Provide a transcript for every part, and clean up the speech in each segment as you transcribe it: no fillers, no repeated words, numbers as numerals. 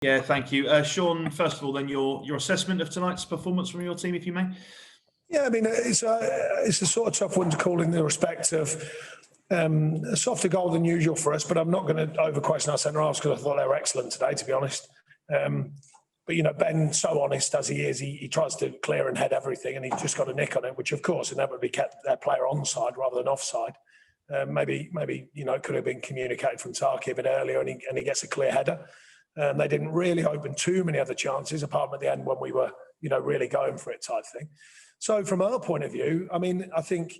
Yeah, thank you. Sean, first of all, then your assessment of tonight's performance from your team, if you may. Yeah, I mean, it's a sort of tough one to call in the respect of a softer goal than usual for us, but I'm not going to over-question our centre-halves because I thought they were excellent today, to be honest. But, Ben, so honest as he is, he tries to clear and head everything, and he's just got a nick on it, which, of course, inevitably kept their player onside rather than offside. Maybe it could have been communicated from Tarki a bit earlier, and he gets a clear header. They didn't really open too many other chances, apart from at the end when we were, really going for it type thing. So from our point of view, I mean, I think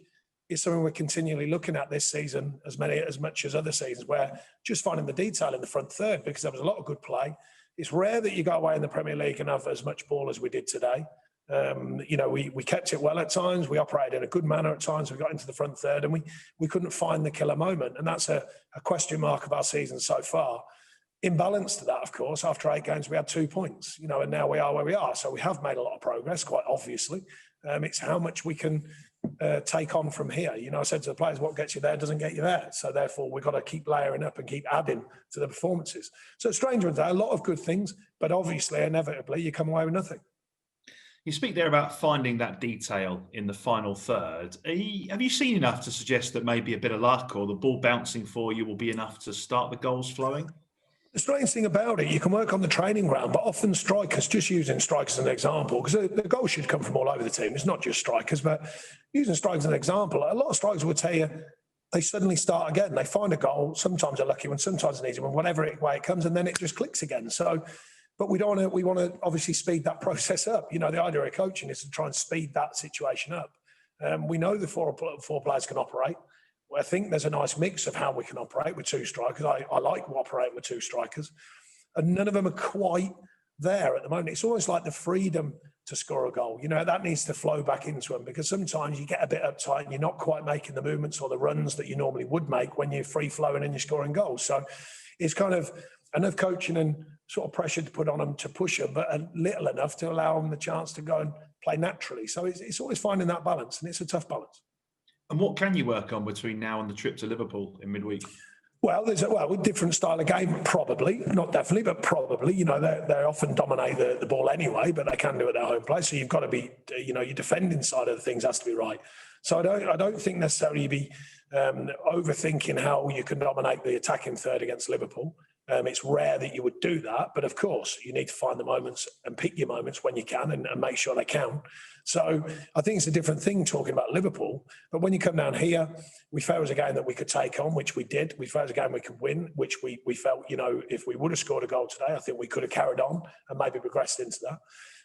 it's something we're continually looking at this season as much as other seasons, where just finding the detail in the front third, because there was a lot of good play. It's rare that you go away in the Premier League and have as much ball as we did today. We kept it well at times. We operated in a good manner at times. We got into the front third and we couldn't find the killer moment. And that's a question mark of our season so far. In balance to that, of course, after 8 games, we had 2 points, and now we are where we are. So we have made a lot of progress, quite obviously. It's how much we can take on from here. I said to the players, what gets you there doesn't get you there. So therefore, we've got to keep layering up and keep adding to the performances. So strange ones, a lot of good things, but obviously, inevitably, you come away with nothing. You speak there about finding that detail in the final third. Have you seen enough to suggest that maybe a bit of luck or the ball bouncing for you will be enough to start the goals flowing? The strange thing about it, you can work on the training ground, but often strikers, just using strikers as an example, because the goal should come from all over the team. It's not just strikers, but using strikers as an example, a lot of strikers will tell you they suddenly start again. They find a goal. Sometimes a lucky one, sometimes an easy one, whatever way it comes, and then it just clicks again. So, but we want to obviously speed that process up. The idea of coaching is to try and speed that situation up. We know the four players can operate. I think there's a nice mix of how we can operate with 2 strikers. I like operating with 2 strikers. And none of them are quite there at the moment. It's almost like the freedom to score a goal. That needs to flow back into them, because sometimes you get a bit uptight and you're not quite making the movements or the runs that you normally would make when you're free-flowing and you're scoring goals. So it's kind of enough coaching and sort of pressure to put on them to push them, but a little enough to allow them the chance to go and play naturally. So it's always finding that balance, and it's a tough balance. And what can you work on between now and the trip to Liverpool in midweek? Well, with different style of game, probably, not definitely, but probably. They often dominate the ball anyway, but they can do it at their home place. So you've got to be, your defending side of the things has to be right. So I don't think necessarily you be overthinking how you can dominate the attacking third against Liverpool. It's rare that you would do that, but of course you need to find the moments and pick your moments when you can and make sure they count. So I think it's a different thing talking about Liverpool, but when you come down here, we felt it was a game that we could take on, which we did. We felt it was a game we could win, which we felt, if we would have scored a goal today, I think we could have carried on and maybe progressed into that.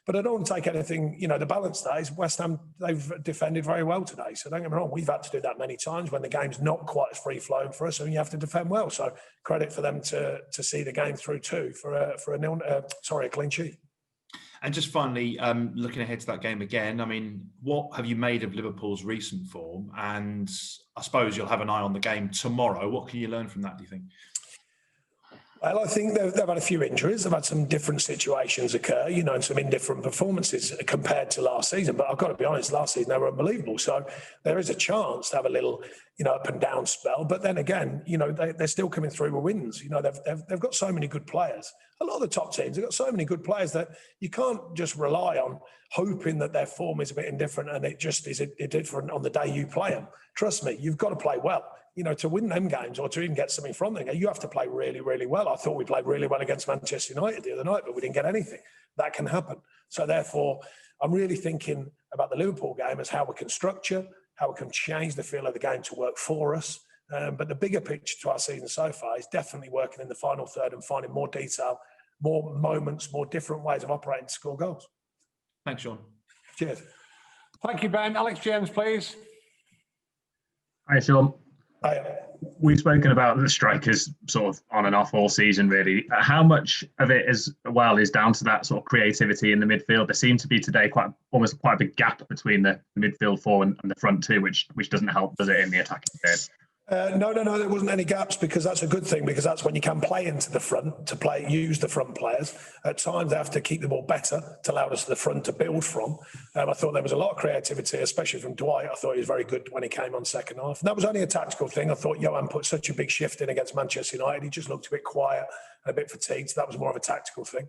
But I don't want to take anything, the balance there is West Ham, they've defended very well today. So don't get me wrong, we've had to do that many times when the game's not quite as free-flowing for us, and you have to defend well. So credit for them to see the game through too for a clean sheet. And just finally, looking ahead to that game again, I mean, what have you made of Liverpool's recent form? And I suppose you'll have an eye on the game tomorrow. What can you learn from that, do you think? Well, I think they've had a few injuries. They've had some different situations occur, and some indifferent performances compared to last season. But I've got to be honest, last season they were unbelievable. So there is a chance to have a little, up and down spell. But then again, they're still coming through with wins. They've got so many good players. A lot of the top teams, they've got so many good players that you can't just rely on hoping that their form is a bit indifferent and it just is different on the day you play them. Trust me, you've got to play well. To win them games or to even get something from them, you have to play really, really well. I thought we played really well against Manchester United the other night, but we didn't get anything. That can happen. So therefore, I'm really thinking about the Liverpool game as how we can structure, how we can change the feel of the game to work for us. But the bigger picture to our season so far is definitely working in the final third and finding more detail, more moments, more different ways of operating to score goals. Thanks, Sean. Cheers. Thank you, Ben. Alex James, please. Hi, Sean. Hi. We've spoken about the strikers sort of on and off all season, really. How much of it is down to that sort of creativity in the midfield? There seemed to be today almost quite a big gap between the midfield four and the front two, which doesn't help, does it, in the attacking third? No, there wasn't any gaps because that's a good thing because that's when you can play into the front to use the front players. At times they have to keep the ball better to allow us to the front to build from. I thought there was a lot of creativity, especially from Dwight. I thought he was very good when he came on second half. And that was only a tactical thing. I thought Johan put such a big shift in against Manchester United. He just looked a bit quiet and a bit fatigued. So that was more of a tactical thing.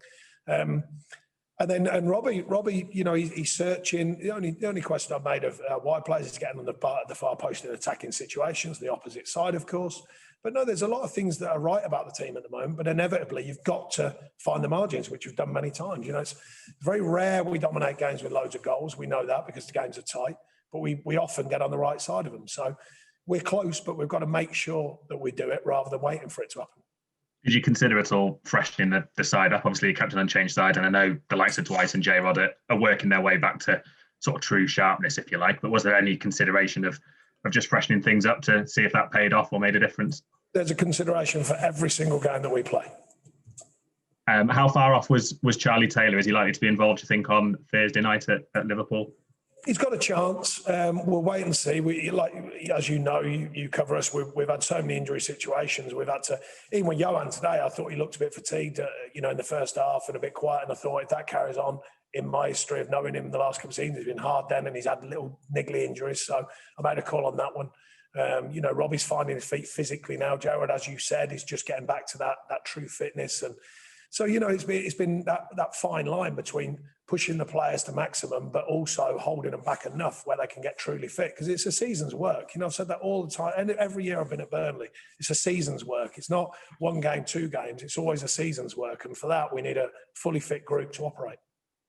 And Robbie, he's searching. The only question I've made of why players is getting on the far post in attacking situations, the opposite side, of course. But no, there's a lot of things that are right about the team at the moment. But inevitably, you've got to find the margins, which we've done many times. It's very rare we dominate games with loads of goals. We know that because the games are tight. But we often get on the right side of them. So we're close, but we've got to make sure that we do it rather than waiting for it to happen. Did you consider at all freshening the side up? Obviously, you kept an unchanged side, and I know the likes of Dwight and J-Rod are working their way back to sort of true sharpness, if you like. But was there any consideration of just freshening things up to see if that paid off or made a difference? There's a consideration for every single game that we play. How far off was Charlie Taylor? Is he likely to be involved, do you think, on Thursday night at Liverpool? He's got a chance. We'll wait and see. As you know, you cover us. We've had so many injury situations. We've had to, even with Johan today, I thought he looked a bit fatigued, in the first half and a bit quiet. And I thought if that carries on, in my history of knowing him the last couple of seasons, it's been hard then, and he's had little niggly injuries. So I made a call on that one. Robbie's finding his feet physically now. Jared, as you said, is just getting back to that true fitness. And so, it's been that fine line between pushing the players to maximum, but also holding them back enough where they can get truly fit. Because it's a season's work. I've said that all the time. And every year I've been at Burnley, it's a season's work. It's not one game, 2 games. It's always a season's work. And for that, we need a fully fit group to operate.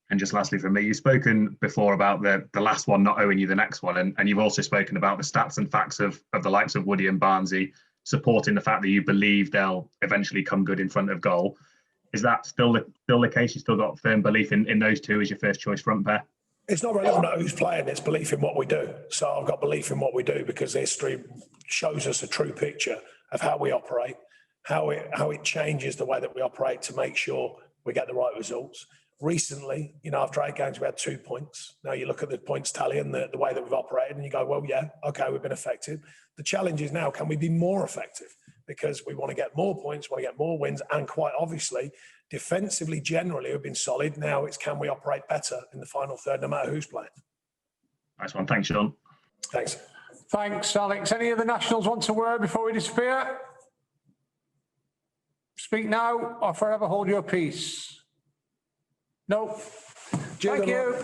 And just lastly from me, you've spoken before about the last one not owing you the next one. And you've also spoken about the stats and facts of the likes of Woody and Barnsley supporting the fact that you believe they'll eventually come good in front of goal. Is that still the case? You still got firm belief in those two as your first choice front pair? It's not relevant who's playing, it's belief in what we do. So I've got belief in what we do because history shows us a true picture of how we operate, how it changes the way that we operate to make sure we get the right results. Recently, after 8 games, we had 2 points. Now you look at the points tally and the way that we've operated and you go, well, yeah, okay, we've been effective. The challenge is now, can we be more effective? Because we want to get more points, want to get more wins, and quite obviously, defensively, generally, we've been solid. Now it's can we operate better in the final third, no matter who's playing. Nice one. Thanks, Sean. Thanks. Thanks, Alex. Any of the nationals want a word before we disappear? Speak now or forever hold your peace. No. Thank you.